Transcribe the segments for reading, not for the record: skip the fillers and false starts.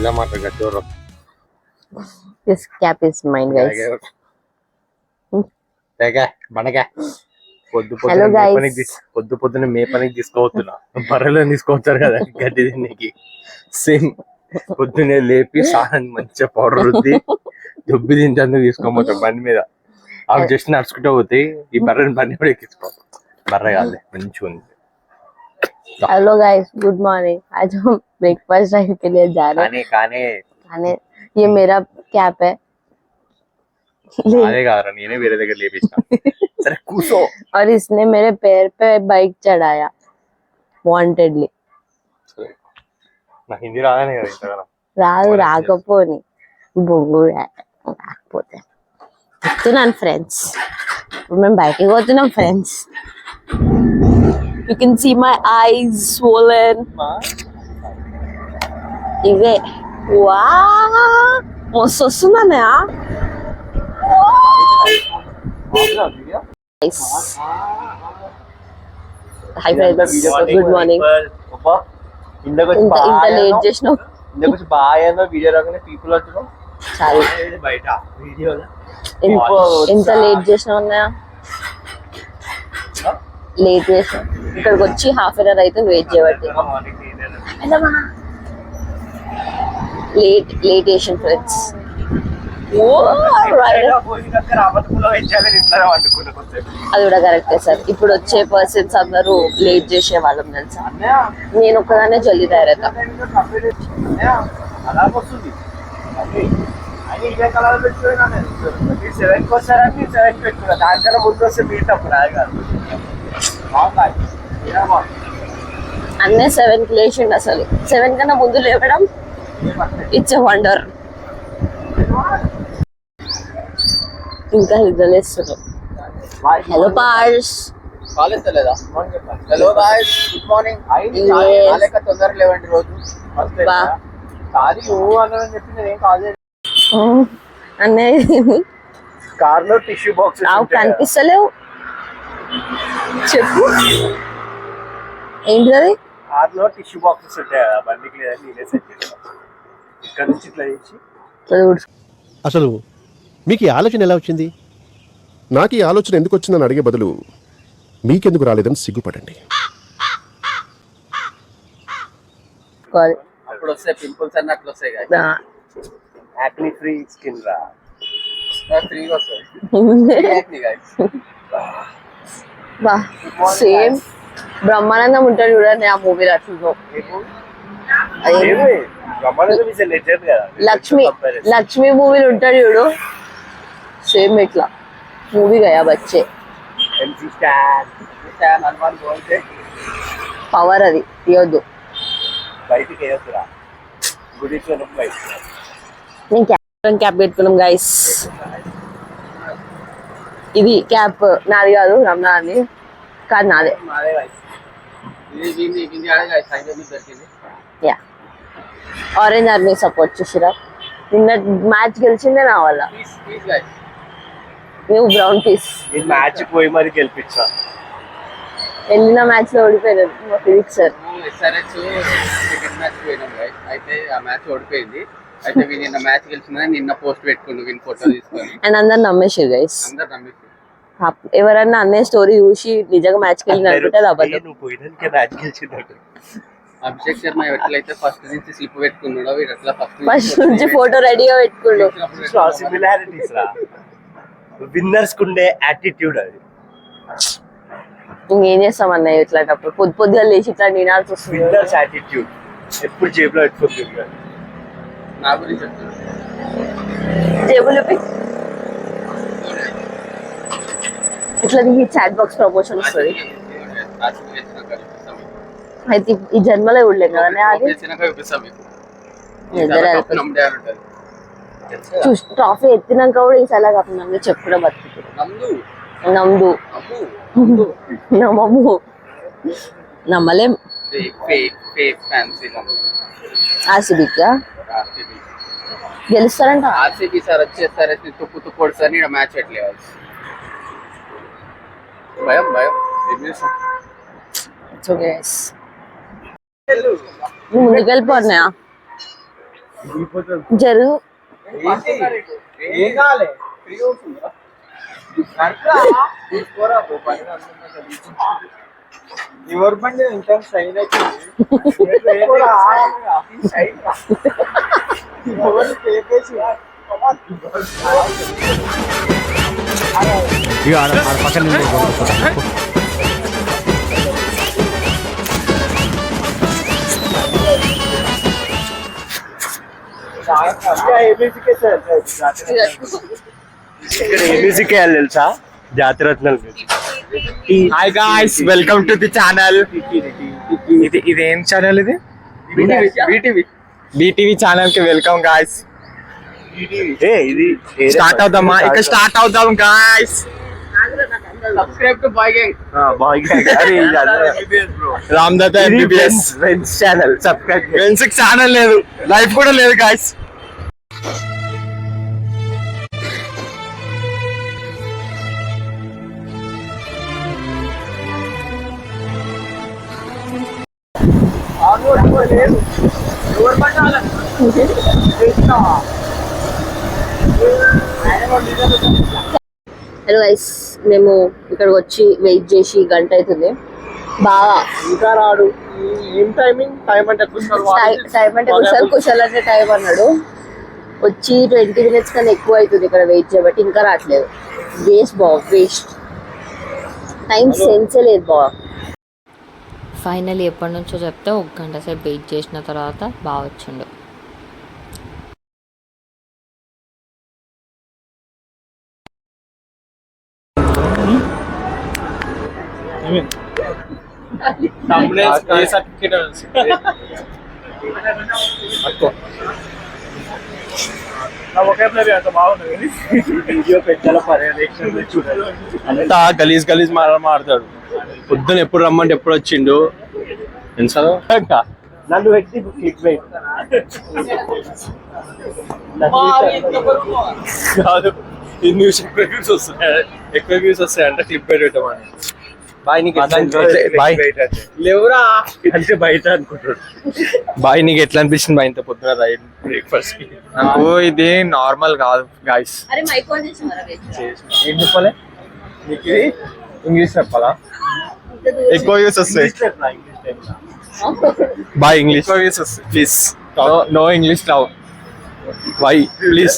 सीधा मार रखा चोर This cap is mine, guys. మనగా Hello, guys. పొద్దున మే పనికి తీసుకోవచ్చున్నా బర్రెలో తీసుకోవచ్చారు కదా గడ్డి తిన్నకి సేమ్ పొద్దునే లేపి సాయాన్ని మంచిగా పౌడర్ రుద్ది దుబ్బి తింటందుకు తీసుకోవచ్చు బండి మీద అవి జస్ట్ నడుచుకుంటూ పోతాయి ఈ బర్రెని బండి కూడా ఎక్కించుకో బర్రె కాదు మంచిగా ఉంది. Hello guys, good morning. आज हम ब्रेकफास्ट ड्राइव के लिए जा रहे हैं. खाने ये मेरा कैप है. అదే కాదురా నేనే వేరే దగ్గర లేపించిన. సరే కూసో. और इसने मेरे पैर पे बाइक चढ़ाया वांटेडली. నాకు హిందీ రాదనే కదా ఇంతగా రాకపోని బొంగు రాకపోతే చెప్తున్నాను ఫ్రెండ్స్. ఇప్పుడు మేము బయటికి పోతున్నాం friends. You can see my eyes swollen. ఇవే వా మస్తు వస్తుందనే. Hi friends, good morning. ఇంత లేట్ చేసినావు. ఎంత లేట్ చేసినావు అన్నయ్య? లేట్ చేసాం. ఇక్కడికి వచ్చి హాఫ్ అన్ అవర్ అయితే వెయిట్ చేయబట్టి లేట్ చేసాం ఫ్రెండ్స్. అది కూడా కరెక్టే సార్. ఇప్పుడు వచ్చే పర్సన్స్ అందరూ లేట్ చేసే వాళ్ళం తెలుసా. నేను ఒక్కదానే జల్దీ తయారవుతా. దానికన్నా ముందు వస్తే మీటప్ అన్నీ 7కి లేచిండు. అసలు 7 కన్నా ముందు లేవడం ఇట్స్ ఎ వండర్. ఇంకా నిద్రలేస్తున్నాం. హలో పార్స్. Hello guys, good morning. తొందరగా లేవండి రోజు. అన్నయ్య కార్ లో టిష్యూ బాక్స్ కనిపిస్తలేవు. చెప్పు ఏంటి అది? కార్ లో టిష్యూ బాక్సెస్ ఉంటాయి కదా బండికి లేదని నేనే సెట్ చేసాను. ఇక్కడ నుంచి ఇట్లా చేసి అసలు మీకు ఈ ఆలోచన ఎలా వచ్చింది? నాకు ఈ ఆలోచన ఎందుకు వచ్చిందని అడిగే బదులు మీకెందుకు రాలేదని సిగ్గుపడండి. అప్పుడు వస్తే పింపుల్స్ అన్న అట్లా వస్తాయి కదా, యాక్ని ఫ్రీ స్కిన్ రా ఫ్రీగా వస్తాయి. బా సేమ్ బ్రహ్మానందం ఉంటాడు చూడండి ఆ మూవీలో అట్లా. లక్ష్మి మూవీలో ఉంటాడు చూడు, సేమ్ ఇట్లా మూవీ గయా బచ్చే. పవర్ అది తీయొద్దు. నేను క్యాప్ పెట్టుకున్నాం గైస్. ఇది క్యాప్ నాది కాదు, రమణాది కాదు, నాదే. యా, ఆరెంజ్ ఆర్మీ సపోర్ట్ చేసిరా. నిన్న మ్యాచ్ గెలిచిందే నా వల్ల. నువ్వు బ్రౌన్ పీస్. మ్యాచ్ పోయి మరి గెలిపించా. వెళ్ళిన మ్యాచ్ లో ఓడిపోయారు మా ఫిజిక్స్ సార్. అయితే ఆ మ్యాచ్ ఓడిపోయింది. అయితే నిన్న మ్యాచ్ గెలిచిందని నిన్న పోస్ట్ పెట్టుకుని విన్ ఫోటో తీసుకొని అండ్ అందరు నమ్మేసారు గైస్. అందరు నమ్మేసి ఎవరన్నా అన్నయ్య స్టోరీ చూసి నిజంగా మ్యాచ్ కి వెళ్ళిన అనుకుంటే అది అబద్ధం. అభిషేక్ శర్మ ఎట్లయితే ఫస్ట్ నుంచి స్లిప్ పెట్టుకున్నాడో వీడు అట్లా ఫస్ట్ నుంచి ఫోటో రెడీగా పెట్టుకున్నాడు. సిమిలారిటీస్ రా, విన్నర్స్ కుండే యాటిట్యూడ్ అది. ఇంకేం చేస్తాం అన్నయ్య ఇట్లాంటప్పుడు పొద్దుగా లేచి ఇట్లా వినాల్సి వస్తుంది. విన్నర్స్ యాటిట్యూడ్ ఎప్పుడు జేబులో పెట్టుకుంటుంది. నా గురించి చెప్తున్నాను. జేబులో ఇట్లా నీకు చాట్ బాక్స్ ప్రమోషన్ వస్తుంది. అయితే ఈ జన్మలో ఇవ్వలేదు కదా అది. ట్రాఫీ ఎత్తినాక కూడా ఈసారి కాకుండా చెప్పుడా బతుకు నమ్దు నమ్మము నమ్మలేం. ఆర్సీబీకా గెలుస్తారంట. ఆర్సీబీ సార్ వచ్చేసారి తుప్పు కొడుతారని ఇక్కడ మ్యాచ్ పెట్టలేదు. భయం ముందుకు వెళ్ళిపోతున్నాయా? జరుగు. ఏం కావాలి ఎవరు బండి ఇంకా సైన్ ఏబీసీకే వెళ్ళి తెలుసా Jathiratnalu. Hi guys, welcome to the channel. ఇది ఏం ఛానల్? ఇది బీటీవీ ఛానల్ కి వెల్కమ్ గాయ్స్. ఇది స్టార్ట్ అవుదామా? ఇక స్టార్ట్ అవుదాం guys. Subscribe to boy gang. Ram Datta MBBS వెన్స్ ఛానల్ సబ్స్క్రైబ్. వెన్స్ ఛానల్ లేదు, లైఫ్ కూడా లేదు గాయ్స్. హలో గైస్, మేము ఇక్కడికి వచ్చి వెయిట్ చేసి గంట అవుతుంది. బాగా ఇంకా రాడు. ఏం టైమింగ్? టైం అంటే టైం అంటే కుశల్ అంటే టైం అన్నాడు. వచ్చి 20 minutes కన్నా ఎక్కువ అవుతుంది ఇక్కడ వెయిట్ చేయబట్టి. ఇంకా రావట్లేదు. వేస్ట్ టైం సెన్సే లేదు బాగా. ఫైనల్ ఎప్పటి నుంచో చెప్తే 1 గంట సేపు వెయిట్ చేసిన తర్వాత బాగా వచ్చిండు. అంతా గలీజ్ గలీజ్ మాట్లాడతాడు. పొద్దున ఎప్పుడు రమ్మంటే ఎప్పుడు వచ్చిండు. నన్ను పెట్టి కాదు, ఎక్కువ వ్యూస్ వస్తాయంటే క్లిప్ పెట్టమని. బాయ్ నీకు లేవురా అంటే బయట అనుకుంటాడు. బాయ్ నీకు ఎట్లా అనిపిస్తుంది బాయ్ ఇంత పొద్దున రైడ్ బ్రేక్ఫాస్ట్ కి? నాకు ఇది నార్మల్ కాదు గాయస్. ఏం చెప్పాలి నీకు? ఇది ఇంగ్లీష్ చెప్పాలా? ఎక్కువ వ్యూస్ వస్తాయి బాయ్. ఇంగ్లీష్ వ్యూస్ వస్తాయి. Please no English now. Why please?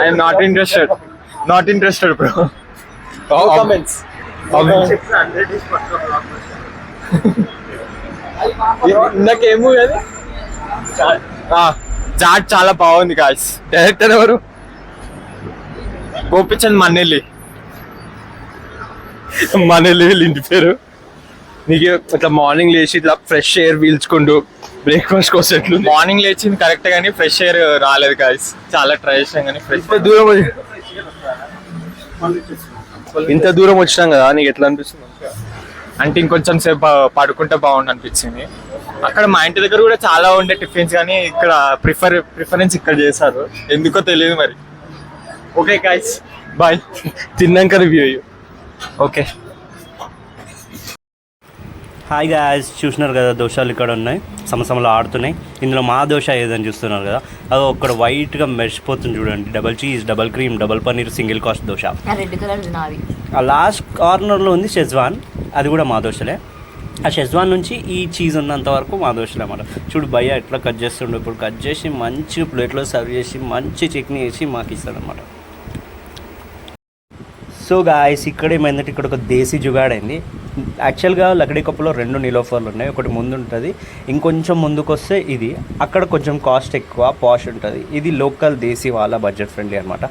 I'm not interested bro. నాకేమో అది చాట్ చాలా బాగుంది గాయ్స్. డైరెక్టర్ ఎవరు? గోపిచంద్ మన్నెల్లి ఇంటి పేరు. నీకు ఇట్లా మార్నింగ్ లేచి ఇట్లా ఫ్రెష్ ఎయిర్ పీల్చుకుంటూ బ్రేక్ఫాస్ట్ కోసం ఎట్లు? మార్నింగ్ లేచింది కరెక్ట్ గానీ ఫ్రెష్ ఎయిర్ రాలేదు గాయ్స్. చాలా ట్రై చేసాం కానీ ఇంత దూరం వచ్చినాం కదా. నీకు ఎట్లా అనిపిస్తుంది? అంటే ఇంకొంచెం సేపు పడుకుంటే బాగుండు అనిపించింది. అక్కడ మా ఇంటి దగ్గర కూడా చాలా ఉండే టిఫిన్స్ కానీ ఇక్కడ ప్రిఫరెన్స్ ఇక్కడ చేశారు, ఎందుకో తెలియదు మరి. Okay guys, bye. తిన్నాక రివ్యూ అయ్యో. ఓకే. హాయ్ గాయ్స్, చూసినారు కదా దోశలు ఇక్కడ ఉన్నాయి, సమసమలు ఆడుతున్నాయి. ఇందులో మా దోశ ఏదని చూస్తున్నారు కదా, అది ఒక్కడ వైట్గా మెరిసిపోతుంది చూడండి. Double cheese, double cream, double paneer, single cost dosa. Red colour నాది. ఆ లాస్ట్ కార్నర్లో ఉంది షెజ్వాన్, అది కూడా మా దోశలే. ఆ షెజ్వాన్ నుంచి ఈ చీజ్ ఉన్నంత వరకు మా దోశలే అన్నమాట. చూడు భయ్య ఎట్లా కట్ చేస్తుండే. ఇప్పుడు కట్ చేసి మంచి ప్లేట్లో సర్వ్ చేసి మంచి చట్నీ వేసి మాకు ఇస్తాడనమాట. సో గాయస్, ఇక్కడ ఏమైందంటే ఇక్కడ ఒక దేశీ జుగాడైంది. యాక్చువల్గా లకడీ కప్పులో 2 నిలోఫర్లు ఉన్నాయి, ఒకటి ముందు ఉంటుంది, ఇంకొంచెం ముందుకు వస్తే ఇది. అక్కడ కొంచెం కాస్ట్ ఎక్కువ, పాష్ ఉంటుంది. ఇది లోకల్ దేశీ వాళ్ళ బడ్జెట్ ఫ్రెండ్లీ అనమాట.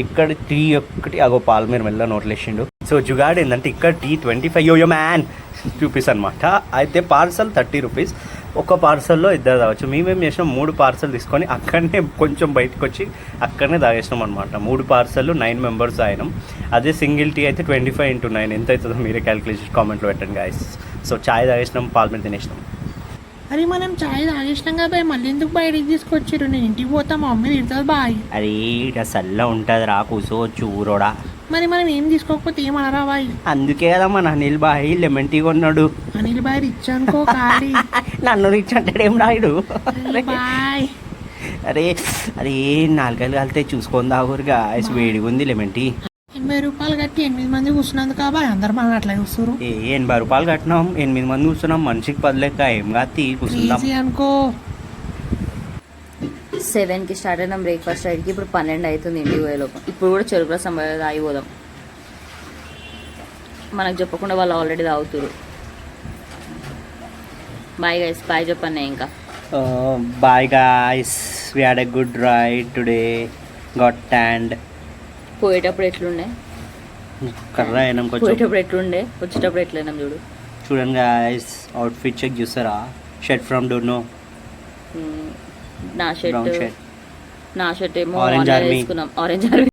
ఇక్కడ టీ ఒక్కటి అగో పాల్మీర్ మెల్ల నోట్లేసిండు. సో జుగాడ్ ఏంటంటే ఇక్కడ టీ 25 రూపీస్ అనమాట. అయితే పార్సల్ 30 రూపీస్. ఒక పార్సల్లో ఇద్దరు తాగొచ్చు. మేమేం చేసినాం, 3 పార్సల్ తీసుకొని అక్కడనే కొంచెం బయటకు వచ్చి అక్కడనే తాగేసినాం అనమాట. 3 పార్సల్ 9 మెంబర్స్ తాగినాం. అదే సింగిల్ టీ అయితే 25 × 9 ఎంత అవుతుందో మీరే క్యాలిక్యులేషన్ కామెంట్లో పెట్టండి గాయస్. సో చాయ్ తాగేసినాం, పాల మీద తినేసినాం. అరే మనం చాయ్ తాగేసినాం కదా బాయ్, మళ్ళీ ఎందుకు బయటికి తీసుకొచ్చారు? నేను ఇంటికి పోతా, మా మమ్మీ తిడుతుంది బాయ్. అరే ఇక చల్ల ఉంటుంది రా, కూర్చోవచ్చు ఊరోడా. మరి మనం ఏం తీసుకోకపోతే ఏమనరా బాయ్? అందుకే కదా మన అనిల్ బాయ్ లెమన్ టీ కొన్నాడు. అనిల్ బాయ్ రిచ్ అనుకో ఖాళీ. నన్ను రిచ్ అంటాడేం రాయుడు. బాయ్ అరే అరే 4 గంటలు కలితే చూసుకొని తాగురుగా వేడిగా ఉంది లెమన్ టీ. 80 రూపాయలు కట్టి 8 మంది కూర్చున్నందుకు బాయ్ అందరు మనం అట్లా చూస్తారు. 80 రూపాయలు కట్టినాం, 8 మంది కూర్చున్నాం, మనిషికి 10 లెక్క ఏం కాదు కూర్చుందాం. ఈజీ అనుకో. 7కి స్టార్ట్ అయినాం బ్రేక్ఫాస్ట్ రైడ్కి. ఇప్పుడు 12 అవుతుంది ఇంటికి పోయేలోపు. ఇప్పుడు కూడా చెరుకు రసం తాగిపోదాం. మనకు చెప్పకుండా వాళ్ళు ఆల్రెడీ తాగుతురు. బాయ్ గైస్, బాయ్ చెప్పండి ఇంకా. Bye guys, we had a good ride today, got tanned. పోయేటప్పుడు ఎట్లుండే, కర్ర అయినాం కొంచెం. పోయేటప్పుడు ఎట్లుండే, వచ్చేటప్పుడు ఎట్లయినాం చూడు. చూడండి గాయ్స్, అవుట్ఫిట్ చెక్ చూస్తారా? షర్ట్ ఫ్రమ్ డోనో, నా బ్రౌన్ షర్ట్ షర్ట్, నా షర్ట్ ఏమో Orange ఆన్లైన్ Army. వేసుకున్నాం. Orange army.